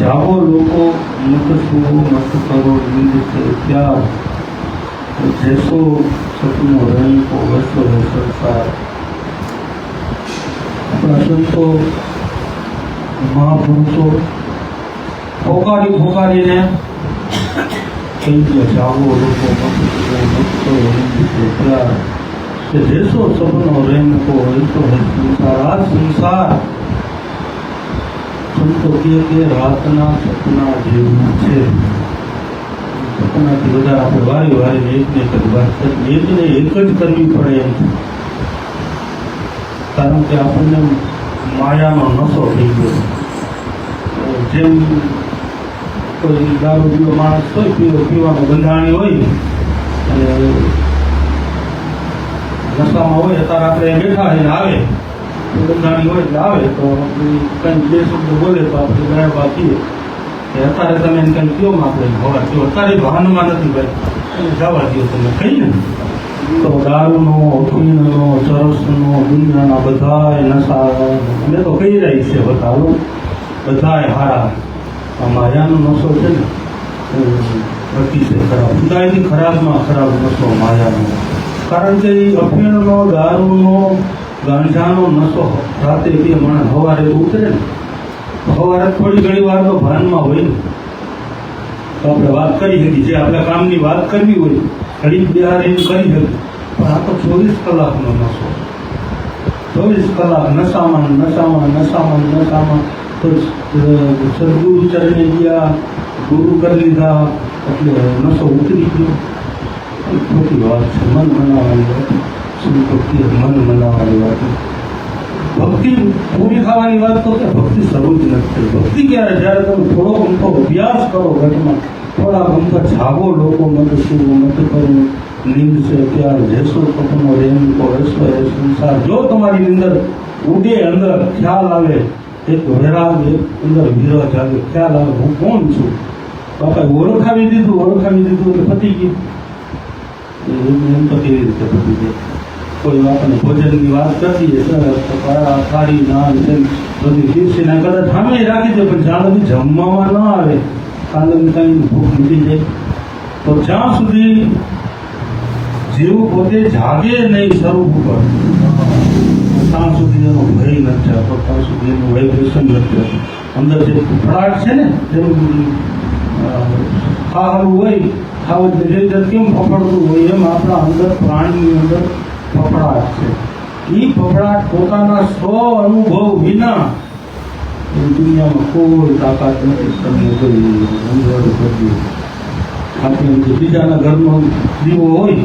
जागो लोगो मत सुओ मत करो नींद से प्यार जैसो सपनो रंग को वैसो है संसार। अपना संतो महापुरुषों फोकारी फोकारी ने कही दिया जागो लोगो मत सुओ मत करो नींद से प्यार जैसो सपनो रंग को वैसो है संसार। आज संसार संतो के रातना सपना जेवू छे। सपनाथी વધારે આપણે વારી વારી એક ને એક જ વાત કરીએ, એકને એક જ કરવી પડે એમ છે, કારણ કે આપણને માયાનો નશો થઈ ગયો। જેમ કોઈ દારૂ પીવો માણસ હોય, પીવાનો બંધાણી હોય અને નશામાં હોય, અત્યારે આપણે બેઠા હોય આવે બંધાણી હોય એટલે આવે તો કંઈ બે શબ્દ બોલે તો આપણે ગયા બાકીએ અત્યારે તમે એને કંઈ કયો આપણે હવા કયો, અત્યારે ભાનમાં નથી ભાઈ જવા દો તમે કહીને તો દારૂનો અફીણનો ચરસનો દુનિયાના બધાય નશા અમે તો કહી રહી છે બતાવો બધાય હારા। આ માયાનો નશો છે ને અતિશય ખરાબ, ખુદાયથી ખરાબમાં ખરાબ નશો માયાનો, કારણ કે એ અફીણનો દારૂનો ગાંજાનો નશો રાતે બે માણસ સવારે ઉતરે ને સવારે થોડી ઘણી વાર તો ભાનમાં હોય ને તો આપણે વાત કરી શકીએ, જે આપણે કામની વાત કરવી હોય ઘડી બિહાર એમ કરી શકીએ, પણ આ તો 24 કલાકનો નશો, 24 કલાક નશામાં નશામાં નશામાં નશામાં। તો સદગુરુ ચરણે ગયા, ગુરુ કરી લીધા એટલે નશો ઉતરી ગયો। ખોટી વાત છે, મન મનાવવાની વાત, શું ભક્તિ મન મનાવવાની વાત, ભક્તિ પૂરી થવાની વાત તો કે ભક્તિ શરૂ જ નથી। ભક્તિ ક્યારે? જ્યારે તમે થોડો અમથો અભ્યાસ કરો ઘટમાં, થોડા અમથા જાગો લોકો મત શું મત કરો નીંદ છે પ્યાર જૈસો સપનો રેમ કો વૈસો હે સંસાર। જો તમારી અંદર ઉડે, અંદર ખ્યાલ આવે, એક વૈરાગ, એક અંદર વિરહ જાગે, ખ્યાલ આવે હું કોણ છું, બાપા ઓળખાવી દીધું એટલે પતી ગયું। એમ તો કેવી રીતે પતી જાય? કોઈ આપણને ભોજનની વાત કરીએ થાળી નાન બધી ખીરસીના કદાચ સામે રાખી દે, પણ જ્યાં સુધી જમવામાં ન આવે ત્યાં લગી કંઈ ભૂખ નીકળી જાય તો જ્યાં સુધી જીવ પોતે જાગે નહીં સ્વરૂપ ઉપર ત્યાં સુધી એનો ભય નથી થતો, ત્યાં સુધી એનું વાઇબ્રેશન નથી થતું। અંદર જે ફફડાટ છે ને, જેમ ખાવાનું હોય ખાવા જે કેમ ફફડતું હોય એમ આપણા અંદર પ્રાણની અંદર ફફડાટ છે। એ ફફડાટ પોતાના સ્વ અનુભવ વિના એ દુનિયામાં કોઈ તાકાત નથી તમને કરી આપણે બીજાના ઘરમાં દીવો હોય,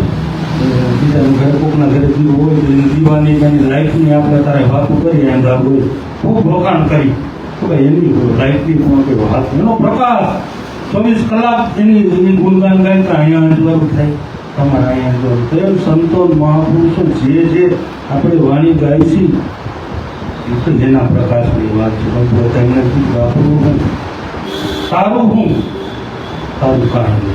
બીજાના ઘરે કોકના ઘરે દીવો હોય તો દીવાની એની લાઇટની આપણે તારે વાતો કરીએ એમ હોય ખૂબ રોકાણ કરી તો ભાઈ એની લાઇટની પણ કોઈ વાત, એનો પ્રકાશ 24 કલાક એની ગુણગાન ગાય તો અહીંયા અંજવાળું થાય તમારા અહીંયા અંજવાળું। તેમ સંતો મહાપુરુષો જે આપણે વાણી ગાય છે એ તો એના પ્રકાશની વાત છે। બધાને આપણું હું સારું હું સારું કારણ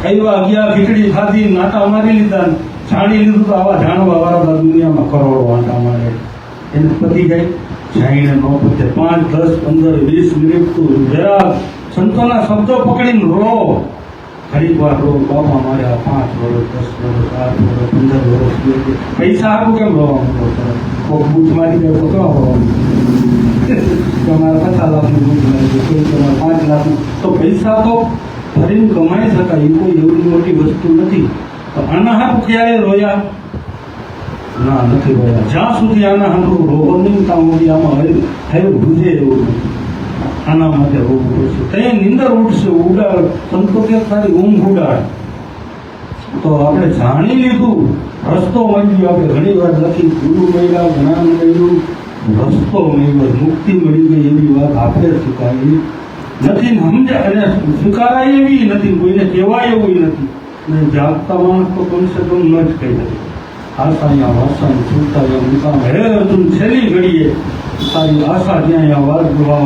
આવ્યા ગયા ખીચડી ખાધી નાટા મારી લીધા, જાણી લીધું તો આવા જાણવા વાળા દુનિયામાં કરોડો આંટા મારે એને પતી જાય, જાણીને ન પતે 5, 10, 15, 20 મિનિટ તો જરા સંતોના શબ્દો પકડીને રો, ઘડીક વાર રો, બાપા મારે આ 5 વર્ષ 10 વર્ષ 8 વર્ષ 15 વર્ષ પૈસા આપું કેમ રોવાનું? કોઈ બૂથ મારી જાય તો કેવા રોવાનું? તમારે 50 લાખનું બૂથ મારી જાય, કોઈ તમારે 5 લાખનું, તો પૈસા તો ફરીને કમાઈ શકાય, એ કોઈ એવડી મોટી વસ્તુ નથી। તો આના હાથ ક્યારે રોયા? ના, નથી રોયા। જ્યાં સુધી આના હાથું રોવો નહીં ત્યાં સુધી આમાં થયું ભૂજે એવું નથી, આના માટે રોવું પડશે, ત્યાં નિંદર ઉઠશે, ઉડાડ સંતો કે તારી ઊંઘ ઉડાડ। તો આપણે જાણી લીધું, રસ્તો મળી ગયો, આપણે ઘણી વાર લખી ગુરુ મળ્યા, જ્ઞાન મળ્યું, રસ્તો મળ્યો, મુક્તિ મળી ગઈ એવી વાત આપણે સ્વીકારી નથી, સમજ્યા અને સ્વીકારાય એવી નથી, કોઈને કહેવાય એવું નથી, ને જાગતા માણસ તો કમસે કમ ન જ કહી શકે આશા વાસણ છૂટતા મુકામ હે અર્જુન છેલ્લી ઘડીએ તારી આશા જ્યાં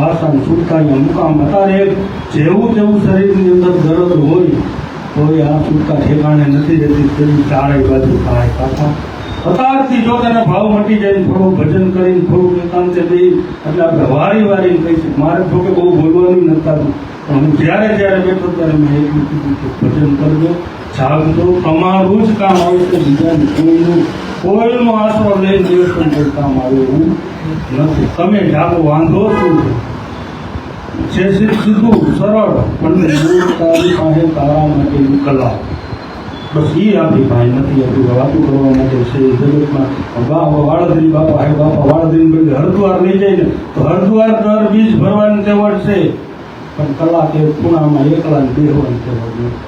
વાસણ છૂટતા મુકામ। અત્યારે જેવું તેવું શરીરની અંદર દર્દ હોય તો આ છૂટતા ઠેકાણે નથી રહેતી, તેની ચારે બાજુ થાય કાકા અત્યારથી જો તને ભાવ મટી જાય, થોડું ભજન કરીને થોડુંક એકાંતે દઈ એટલે આપણે વારી કહીશું. મારે જો કે બહુ બોલવાનું નથી થતું, પણ હું જ્યારે બેઠો ત્યારે મેં એટલું કીધું કે ભજન કરજો, જાગજો, તમારું જ કામ આવે છે, બીજાનું કોઈનો આશરો લઈને દિવસ પણ કોઈ કામ આવે એવું નથી. તમે જાગો, વાંધો શું છે? સીધું સરળ પણ તારી પાસે તારા માટેની કલા, બસ એ આપણી પાસે નથી. આપણી વાતો કરવા માટે છે જગતમાં. વાળદરી બાપા હે બાપા વાળદરી બદલે હરદ્વાર લઈ જાય ને તો હરદ્વાર દર બીજ ભરવાની તેવડ છે, પણ કલા કે ખૂણામાં એકલા બેહવાની તેવડ નથી.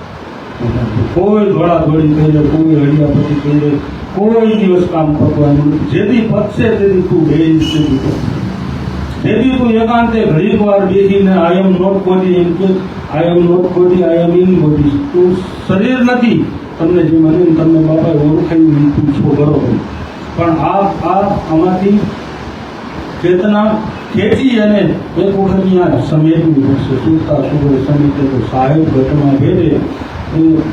કોઈ દોડાદોડી કરી લે, કોઈ હડિયાપતિ કરી લે, કોઈ દિવસ કામ કરવાનું નથી. જેથી પતશે તેથી તું બેહીશ, તેથી તું એકાંતે ઘડીક વાર બેસીને આઈ એમ નોટ બોડી એમ કે I am not body, I am in body. તું શરીર નથી, તમને જે મને તમને બાપાએ ઓળખાયું તું છો બરોબર, પણ આમાંથી ચેતના ખેંચી અને એક વખત ત્યાં સમેટવી પડશે. સુરતા સુગર સમેટે તો સાહેબ ઘટમાં ભેદે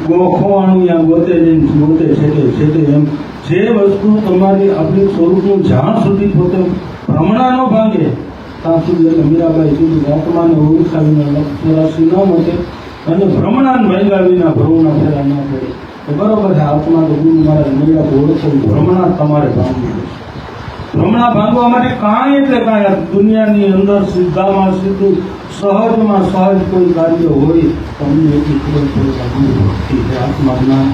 ગોખવાનું ત્યાં ગોતે છે એમ જે વસ્તુ તમારી આપણી સ્વરૂપનું જ્યાં સુધી પોતે ભ્રમણા ન ભાંગે ત્યાં સુધી, એટલે મીરાબાઈ સુધી આત્માને ઓળખાવીને લક્ષરાશિ ન મટે અને ભ્રમણાને ભાંગ્યા વિના ભ્રમણા ફેરા ન પડે. તો બરોબર છે, આત્મા તો ગુરુ મહારાજ મળ્યા ઓળખો, ભ્રમણા તમારે ભાંગવું પડશે. ભ્રમણા ભાંગવા માટે કાંઈ એટલે કાંઈ દુનિયાની અંદર સીધામાં સીધું સહજમાં સહજ કોઈ કાર્ય હોય તમને એટલી ખબર પડે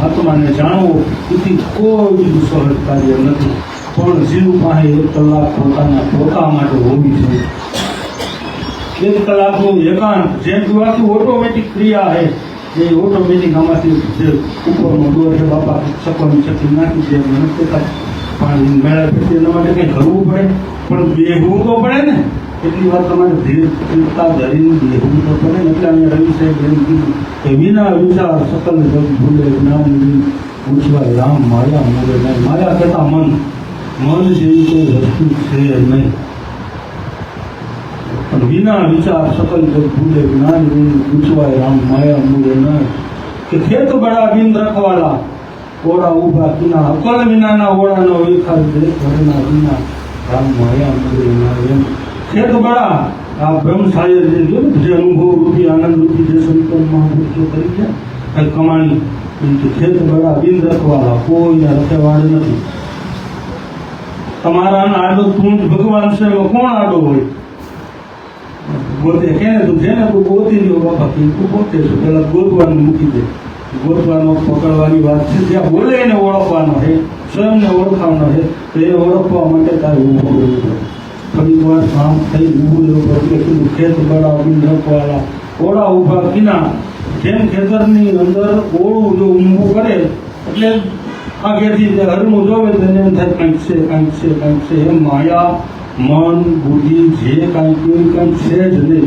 આત્માને જાણવો એથી કોઈ સહજ કાર્ય નથી. પણ જીવ પાસે 1 કલાક પોતા માટે હોવી છે. 1 કલાકનું એકાંત જેમ કહેવાતું ઓટોમેટિક ક્રિયા છે, એ ઓટોમેટિક આમાંથી જે ઉપરનો દોર છે બાપા ચકલી નાખી દે નથી, પાણી મેળા પછી એના માટે કંઈ કરવું પડે, પણ બેહવું તો પડે ને. એટલી વાર તમારે ધીરતા ધરીને બેહવું તો પડે ને. એટલે અહીંયા રવિ સાહેબ એમ કીધું કે વિના વિચાર સકલ જગ ભૂલે, જ્ઞાન પૂછવાય રામ માયા મોરે નહીં. માયા કહેતા મન જેવી કોઈ વસ્તુ છે નહીં, પણ વિના વિચાર સકલ જગ ભૂલે, જ્ઞાન પૂછવાય રામ માયા મોરે નહીં. કે ખેત બડા બિન રખવાલા, ઓળા ઉભા કિના, અકલ વિનાના ઓળાનો વિખાર દે ઘરના વિના રામ માયા મોરે ના. એમ ખેત બડા આ બ્રહ્મ સાયર જે અનુભવ રૂપી આનંદ રૂપી જે સંતન મહાપુરુષો કરી ગયા કમાણી, ખેત બડા બિન રખવાલા, કોઈને રખેવાડ નથી. તમારા આડો તું જ ભગવાન છે, એમાં કોણ આડો હોય? ગોતે કેને તું જેને તું ગોતી લ્યો બાપા, તું ગોતે છો, પેલા ગોતવાનું મૂકી દે. ગોતવાનો પકડવાની વાત છે, જ્યાં બોલે એને ઓળખવાનો છે, સ્વયંને ઓળખવાનો છે, તો એ ઓળખવા માટે તારે ઊભું રહેવું પડે. થોડીક વાર શાંત થઈ ઊભું રહેવું પડે. કીધું ખેત બડા બિન રખવાલા, ઓળા ઉભા કિના. જેમ ખેતરની અંદર ઓળું જો ઊભું કરે એટલે આગળથી હરણું જોવે તો એને એમ થાય કંઈક છે. એમ માયા મન બુદ્ધિ જે કાંઈક એવું કંઈક છે જ નહીં.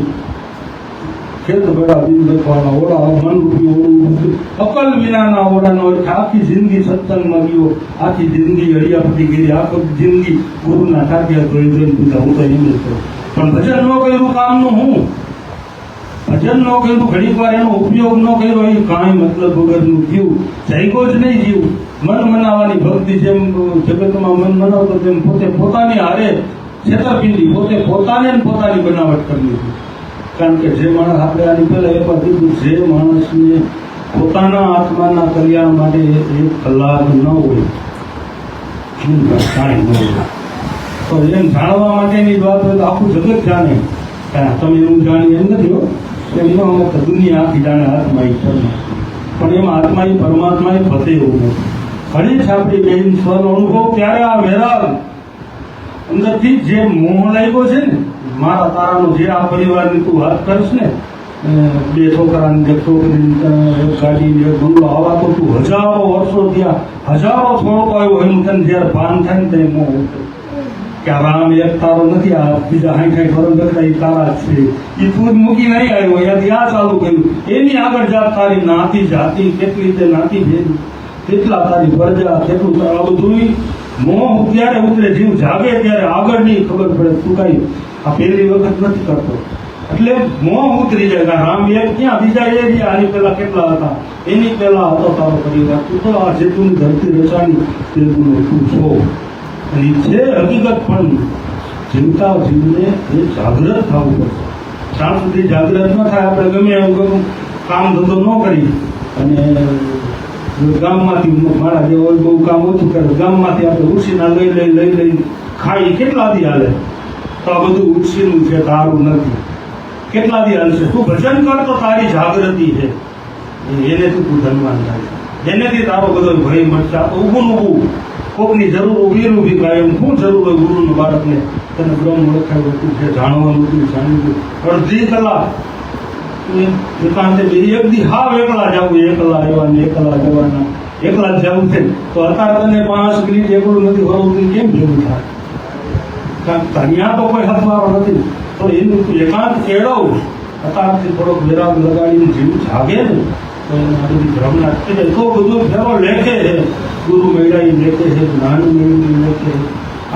ખેત બડા બિન રખવાલા, ઓળા મન રૂપી ઓળું, અકલ વિનાના ઓળાનો અર્થ આખી જિંદગી સત્સંગમાં ગયો, આખી જિંદગી હરિયાપતિ ગઈ, આખી જિંદગી ગુરુના ટાટિયા જોઈ પીધા. હું તો એમ જ કહું, પણ ભજન ન કર્યું કામનું હું ભજન ન કર્યું, ઘડીક વાર એનો ઉપયોગ ન કર્યો, એ કાંઈ મતલબ વગરનું થયું. જાગ્યો જ નહીં જીવ. મન મનાવવાની ભક્તિ જેમ જગતમાં મન મનાવતો તેમ પોતે પોતાની હારે છેતરપિંડી, પોતાની બનાવટ કરી લીધી. કારણ કે જે માણસ આપણે આની પહેલા એક વાર કીધું, જે માણસને પોતાના આત્માના કલ્યાણ માટે 1 કલાક ન હોય કાંઈ ન હોય, તો એમ જાણવા માટેની જ વાત હોય તો આખું જગત જાણે. તમે એવું જાણી એમ નથી હો, એમનો દુનિયા આખી જાણે આત્મા એ પણ એમાં આત્મા એ પરમાત્મા એ ફતે એવું નથી. ઘણી જ આપણી બેન સ્વનો અનુભવ ત્યારે આ વેરાલ અંદરથી જે મોહ લાગ્યો છે ને, મારા તારાનો જે આ પરિવારની તું વાત કરીશ ને, 2 છોકરાની 1 છોકરી, 1 ગાડી, 1 બંગલો, આવા તો તું હજારો વર્ષો ત્યાં હજારો થોડોક આવ્યો એનું તને જયારે ભાન થાય ને ત્યાં મોહ ઉતરે કે રામ એક તારો નથી, આ બીજા 60 વર્ષ કરતા એ તારા જ છે. એ તું જ મૂકી નહીં આવ્યો, ત્યાંથી આ ચાલુ કર્યું. એની આગળ જાત તારી નાતી જાતિ કેટલી, તે નાતી ભેદી કેટલા, તારી પ્રજા કેટલું, આ બધું મોહ ત્યારે ઉતરે. જીવ જાગે ત્યારે આગળની ખબર પડે. તું કઈ આ પહેલી વખત નથી કરતો, એટલે મોહ ઉતરી જાય કે રામ એક ક્યાં બીજા એ આની પેલા કેટલા હતા, એની પેલા હતો તારો પરિવાર, તું તો આ જેટલું ધરતી રચાણી તેટલું તું છો. અને છે હકીકત, પણ જીવતા જીવને એ જાગૃત થવું પડશે. જ્યાં સુધી જાગૃત ન થાય આપણે ગમે એવું કામ ધંધો ન કરી અને ગામમાંથી મારા જે હોય બહુ કામ ઓછું કરે, ગામમાંથી આપણે ઉછીના લઈ ખાઈ કેટલા દી હાલે? તો આ બધું ઉછીનું છે, તારું નથી. કેટલા દી હાલશે? તું ભજન કર તો તારી જાગૃતિ છે, એનેથી તું ધનવાન થાય, એનેથી તારો બધો ભય મળશે. આ તો ઊભું કોકની જરૂર ઊભી કાયમ શું જરૂર હોય ગુરુનું બાળકને? તને બ્રહ્મ ઓળખાય તું છે, જાણવાનું તું જાણ્યું, અડધી કલાક એકાંતે એક દી હાવ એકલા જવું, એકલા આવ્યા ને એકલા જવાના, એકલા જ જવું છે. તો અત્યારે તને 5 મિનિટ એકલું નથી હોવું, કેમ ભેગું થાય? ત્યાં તો કોઈ હથવારો નથી, તો એનું એકાંત કેળવ. અત્યારથી થોડોક વિરાગ લગાડીને જીવ જાગે ને તો એને આ બધી ભ્રમણા થઈ જાય. તો બધું ફેરો લેખે છે, ગુરુ મેળાઈ લેખે છે, જ્ઞાન મેળવી લેખે.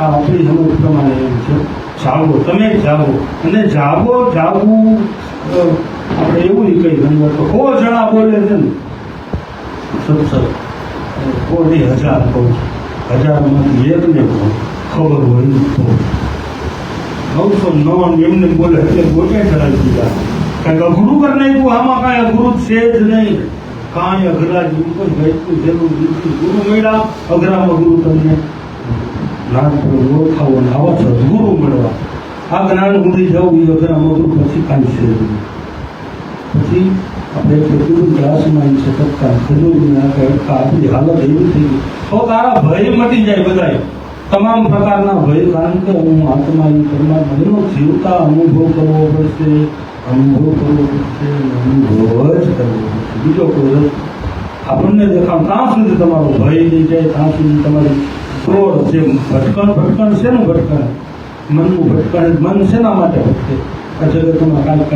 આ આપણી સમજ પ્રમાણે એમ છે. જાગો, તમે જાગો, અને જાગવું આપણે એવું નહીં કહી ઘણી વાર તો 100 જણા બોલે છે ને સત્સંગ, 1000 કહું, 1000માંથી એકને ખબર હોય તો 999 એમને બોલે એટલે ગોટે ચડાવી દીધા. કારણ કે અઘરું કરી નાખ્યું, આમાં કાંઈ અઘરું છે જ નહીં, કાંઈ અઘરા જેવું કોઈ ગઈતું જરૂર નથી. ગુરુ મળ્યા, અઘરામાં ગુરુ તમને જ્ઞાન ઓળખાવો ને આવા સદગુરુ મળવા. આ જ્ઞાન સુધી જવું એ અઘરામાં ગુરુ પછી કાંઈ છે નહીં. પછી આપણે કેટલું ક્લાસમાં છે તત્કાલ ખજૂર આપણી હાલત એવી થઈ ગઈ તો તારા ભય મટી જાય બધાય, તમામ પ્રકારના ભય. કારણ કે હું આત્મા એ પરમાત્મા એનો જીવતા અનુભવ કરવો પડશે, અનુભવ જ કરવો પડશે. બીજો કોઈ આપણને દેખાવ ત્યાં સુધી તમારો ભય નહીં જાય, ત્યાં સુધી તમારી ક્રોધ છે, ભટકણ શેનું ભટકણ? મનનું ભટકણ. મન શેના માટે ભટકે? જગતમાં કાંઈક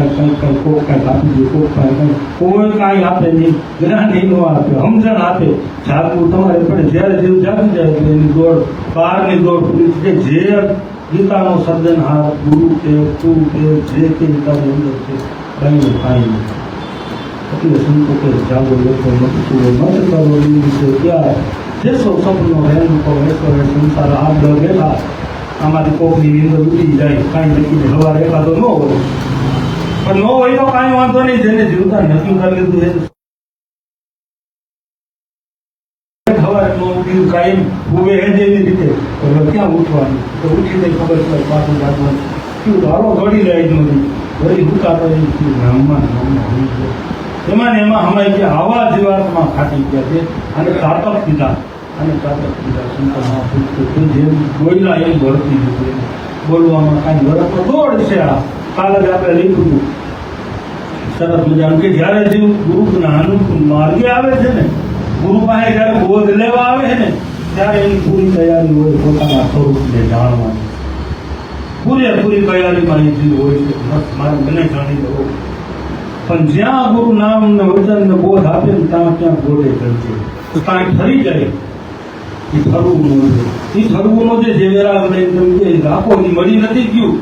કોક કાંઈક આપી દે, કોક કાંઈ કોઈ કાંઈ આપે નહીં, જ્ઞાન ન આપે, સમજણ આપે. જાગવું તમારે પડે. જ્યારે જેવું જાગી જાય એટલે એની દોડ, બહારની દોડ પૂરી થઈ જાય. જે ગીતાનો સર્જનહાર ગુરુ કે તું કે જે કે તારી અંદર છે કંઈ કાંઈ નહીં. એટલે સંતો કે જાગો લોકો મત કરો એવી રીતે ત્યાં જેસો સપનો રહેન કો એસો હે સંસાર આપ બેઠા. આમાંથી કોકની નીંદર ઉડી જાય, કાંઈ નક્કી સવારે એકાદો ન હોય, પણ ન હોય તો કાંઈ વાંધો નહીં. જેને જીવતા નક્કી કરી લીધું એ સવારે ન ઉઠ્યું કાંઈ ઉભે હે જેવી રીતે ક્યાં ઉઠવાનું? તો ઉઠી જાય ખબર પડે પાછું જાગવાનું શું હારો ઘડી જાય નથી વળી ઉઠાતો નામમાં એમાં ને એમાં હમાઈ ગયા. આવા જીવાતમાં ખાટી ગયા છે અને તાતક પીધા સંતોમાં પૂછતું જેમ બોલ્યા એમ ભરતી દીધું. બોલવામાં કાંઈ વરસનો દોડ છે. આ કાલે જ આપણે લીધું હતું સરસ મજાનું કે જ્યારે જીવ ગુરુના અનુકૂળ માર્ગે આવે છે ને, ગુરુ પાસે જ્યારે બોધ લેવા આવે છે ને ત્યારે એની પૂરી તૈયારી હોય પોતાના સ્વરૂપને જાણવાની. પૂરેપૂરી તૈયારીમાં એ જીવ હોય છે. મારે મને જાણી દો. પણ જ્યાં ગુરુ નામ ને વચન ને બોધ આપે ને ત્યાં ક્યાં ગોળે કરશે, ત્યાં ઠરી જાય. એ ઠરવું છે જે વેરા રાખો એ મળી નથી ગયું,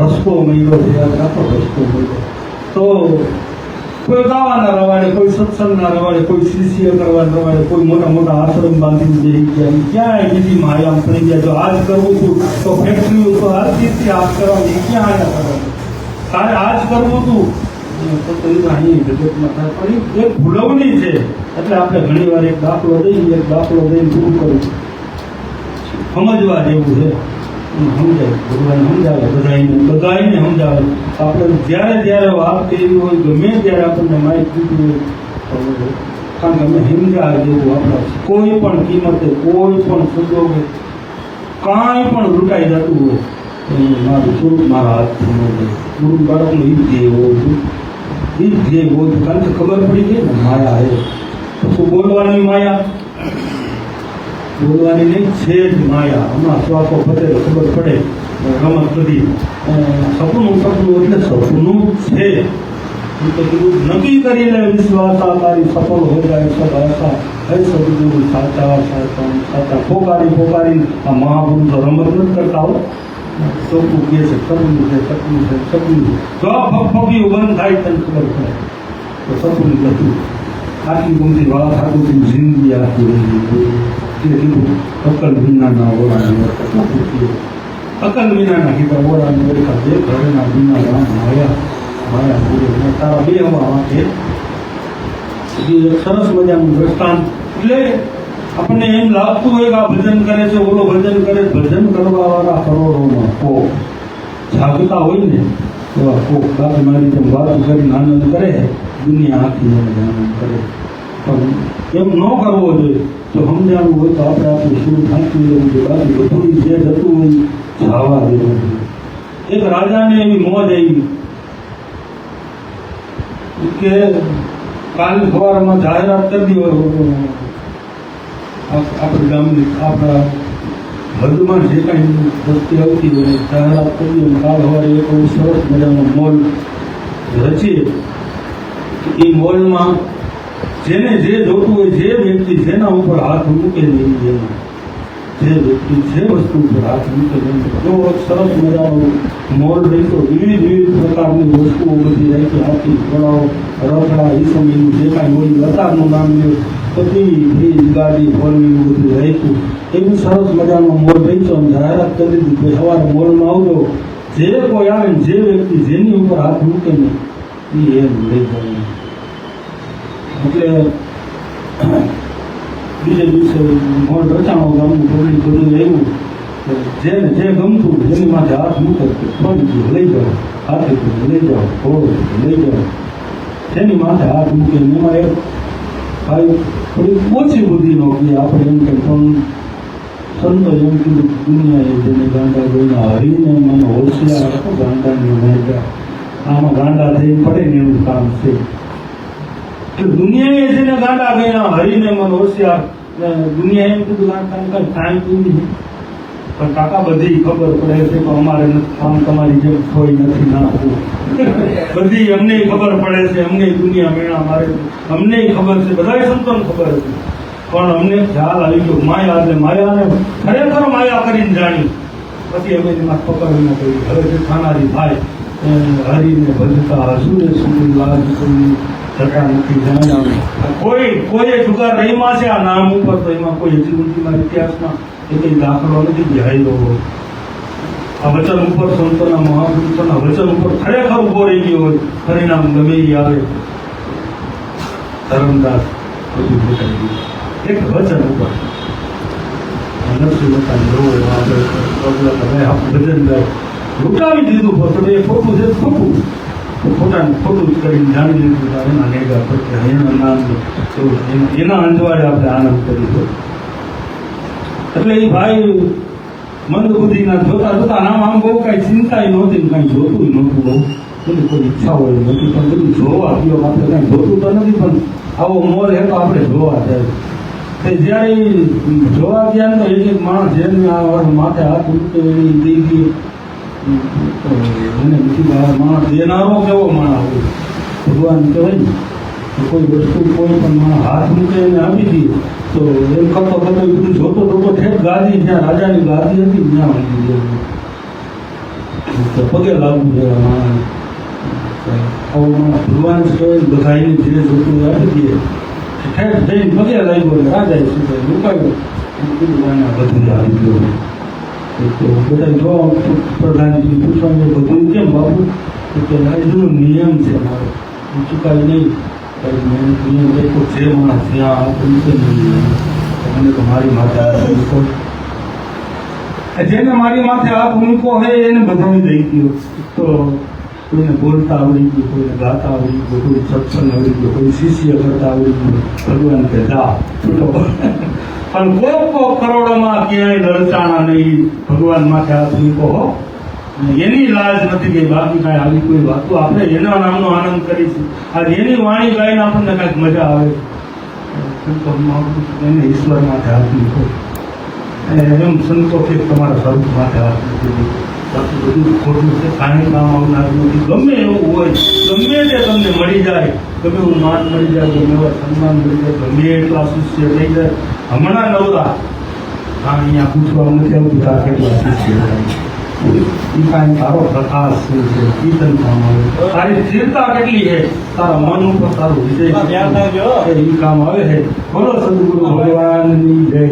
રસ્તો મળ્યો છે. યાદ રાખો, રસ્તો મળ્યો તો કોઈ ગાવાના રવાડે, કોઈ સત્સંગના રવાડે, કોઈ શિષ્ય કરવાના રવાડે, કોઈ મોટા મોટા આશ્રમ બાંધીને બેસી ગયા. ક્યાંય બીજી માયા પડી ગયા. જો આજ કરવું છું તો ફેક્ટરી તો આજથી આજ કરવાની ક્યાં આયા કરવાનું? તારે આજ કરવું હતું જગતમાં થાય. પણ એક ભૂલવણી છે. એટલે આપણે ઘણી વાર એક દાખલો દઈને પૂરું કરવું, સમજવા જેવું છે. સમજાય, ભગવાન સમજાવે, બધાને સમજાવે. આપણે જ્યારે વાત કરી હોય, ગમે ત્યારે આપણને માહિતી દીધી હોય, કારણ કે અમે સમજાવે જેવું આપણા કોઈ પણ કિંમતે, કોઈ પણ સંજોગે કાંઈ પણ લૂંટાઈ જતું હોય મારું સ્વરૂપ મારા હાથથી ન જાય. ગુરુ બાળકનું ઈ ધ્યેય હોવું, ઈ ધ્યેય હોવું. કારણ કે ખબર પડી ગઈ ને માયા હે. શું બોલવાની માયા? બોલવાની નહીં, છે જ માયા. હમણાં શ્વાસો ફતે ખબર પડે રમત બધી. સપનું એટલે સપનું છે. નક્કી કરી લે વિશ્વાસ તારી સફળ હો જાય સબ આશા હે સદગુરુ સાચા સાચા પોકારી આ મહાપુરુષો રમત નથી કરતા હો. ચોખ્ખું કહે છે સપનું છે સપનું છે સપનું જો ફફફિયું બંધ થાય તને ખબર પડે તો સપનું હતું. આટલી ગમતી વાત આટલી જિંદગી આખી રહી તે કીધું અકલ વિનાના ઓળાની અકલ વિનાના કીધા ઓળાની ઓળખા જે ઘરેના વિના રામ માયા માયા પૂરે તારા બે હવા વાંકે એક સરસ મજાનું દ્રષ્ટાંત. એટલે આપણને એમ લાગતું હોય કે આ ભજન કરે છે ઓલો ભજન કરે ભજન કરવા વાળા કરોડોમાં કોક જાગતા હોય ને એવા કોક બાકી મારી જેમ વાત કરીને આનંદ કરે દુનિયા આખી આનંદ કરે. પણ એમ ન કરવો જોઈએ. તો સમજાવવું હોય તો આપણે આપણું શું થાકી લેવું જોઈએ. બાકી બધું જે જતું હોય જવા દેવું જોઈએ. એક રાજાને એવી મોજ આવી કે કાલ સવારમાં જાહેરાત કરી દી આપણા ગામની આપણા હદમાં જે કાંઈ વસ્તી આવતી હોય જાહેરાત કરી દઈએ કાલ સવારે એક સરસ મજાનો મોલ રચીએ. એ મોલમાં જેને જે જોતું હોય જે વ્યક્તિ જેના ઉપર હાથ મૂકે નહીં એમાં જે વ્યક્તિ જે વસ્તુ ઉપર હાથ મૂકે જો સરસ મજાનો મોલ રહીતો વિવિધ પ્રકારની વસ્તુઓ બધી રાખી હાથી ઘોડાઓ રખડા એ સમયનું જે કાંઈ હોય લતારનું નામ લ્યો બધી ફ્રીજ ગાડી ફોરવીલું બધું રાખ્યું એવું સરસ મજાનો મોલ રહીતો અને જાહેરાત કરી દીધી કે સવારે મોલમાં આવજો જે કોઈ આવે ને જે વ્યક્તિ જેની ઉપર હાથ મૂકે ને એ એમ લઈ જાય. એટલે બીજે દિવસે મોલ રચાણો ગામનું પબ્લિક બધું આવ્યું જેને જે ગમતું જેની માથે હાથ મૂકે થોડી લઈ જાઓ હાથે લઈ જાઓ થોડું લઈ જાઓ જેની માથે હાથ મૂકે એમાં એક ભાઈ થોડી ઓછી બુદ્ધિનો કે આપણે એમ કે પણ સંતો એમ કીધું દુનિયાએ જેને ગાંડા જોઈને હરીને મને હોશિયાર હતો ગાંડાની મહેજા આમાં ગાંડા થઈને પડે ને એવું કામ છે. દુનિયાએ જેને ગાંડા ગયા હરીને મને હોશિયાર દુનિયા એમ કીધું ગાંડા કઈ ટાઈમ પીધી પણ કાકા બધી ખબર પડે છે કે અમારે કામ તમારી જેમ કોઈ નથી નાખવું બધી અમને ખબર પડે છે અમને દુનિયા મેળા મારે અમને ખબર છે બધા સંતોને ખબર છે પણ અમને ખ્યાલ આવી ગયો માયા એટલે માયાને ખરેખર માયા કરીને જાણી પછી અમે એમાં પકડીને કહ્યું હવે જે ખાનારી ભાઈ હરીને ભજતા હસુને સુધી લાજ કોઈ જતા નથી જાણ્યા કોઈએ જુગાર રહીમાં છે આ નામ ઉપર તો એમાં કોઈ હજી ઊંચીમાં ઇતિહાસમાં એ કંઈ દાખલો નથી બિહાયેલો. આ વચન ઉપર સંતોના મહાપુરુષોના વચન ઉપર ખરેખર ઉભો રહી ગયો હોય પરિણામ ગમે એ આવે. ધરમદાસ બધું દેખાઈ ગયું એક વચન ઉપર નરસિંહ મહેતા ભજન ગાય લૂંટાવી દીધું પણ એ ખોટું છે ખોટું ખોટાને ખોટું જ કરીને જાણી લીધું એના નેગા પ્રત્યે એના નામ એના અંજવાડે આપણે આનંદ કરીશું. એટલે એ ભાઈ મંદ બુદ્ધિના જોતા જોતા આમ બહુ કાંઈ ચિંતા નહોતી કાંઈ જોતું નહોતું બહુ એની કોઈ ઈચ્છા હોય નથી પણ બધું જોવા ગયો આપણે કાંઈ જોતું તો નથી પણ આવો મોલ હે તો આપણે જોવા જાય જ્યારે જોવા ગયા ને તો એક એક માણસ જેને આ માથે હાથ મૂકે એની દઈ ગઈ એને બીજી માણસ દેનારો કેવો માણસ હોય ભગવાન કહેવાય ને કોઈ વસ્તુ કોઈ પણ માણસ હાથ મૂકે એને આપી દઈએ તો એમ કરતો કરતો બધું જોતો જોતો ઠેક ગાદી જ્યાં રાજાની ગાદી હતી ત્યાં વાંચી જાય પગે લાગવું છે માણસ ભગવાન કહેવાય બધાને જે જોતું આપી દઈએ ઠેક જઈને પગે લાગ્યો રાજાએ શું મુકાયો બધું આવી ગયો. બધા જોવા પ્રધાનજી પૂછવાનું બધું કેમ બાપુ કે એનો નિયમ છે મારો ચૂકાય નહીં નિયમ દેખો જે માણસ ત્યાં મને તો મારી માથે હાથ મૂકો જેને મારી માથે હાથ મૂકો હોય એને બધાને દઈ ગયો. તો કોઈને બોલતા આવડી ગયું કોઈને ગાતા આવડી ગયું કોઈ સત્સંગ આવડી ગયો કોઈ શિષ્ય કરતા આવડી ગયું ભગવાન કે જા છૂટો પણ કોક કરોડોમાં ક્યાંય દર્શાણા નહીં ભગવાન માથે હાથ મૂકો હો એની લાજ નથી ગઈ બાકી કાંઈ આવી કોઈ વાતો આપણે એના નામનો આનંદ કરીશું. આજે એની વાણી ગાઈને આપણને કાંઈક મજા આવે એને ઈશ્વર માથે હાથ મૂકો એમ સંતો કે તમારા સ્વરૂપ માથે હાથ મૂકી બાકી બધું ખોટું છે કાંઈ કામ આવનાર નથી. ગમે એવું હોય ગમે તે તમને મળી જાય ગમે એવું માન મળી જાય ગમે એવા સન્માન મળી જાય ગમે એટલા શિષ્ય થઈ જાય હમણાં નવરા હા અહીંયા પૂછવા નથી આવતું તાર કેટલા શિષ્ય થાય ઈ કાંઈ તારો પ્રકાશ શું છે ઈ તને કામ આવે તારી સ્થિરતા કેટલી છે તારા મન ઉપર તારું વિજય ધ્યાન રાખજો. ઈ કામ આવે છે બોલો સદગુરુ ભગવાનની જય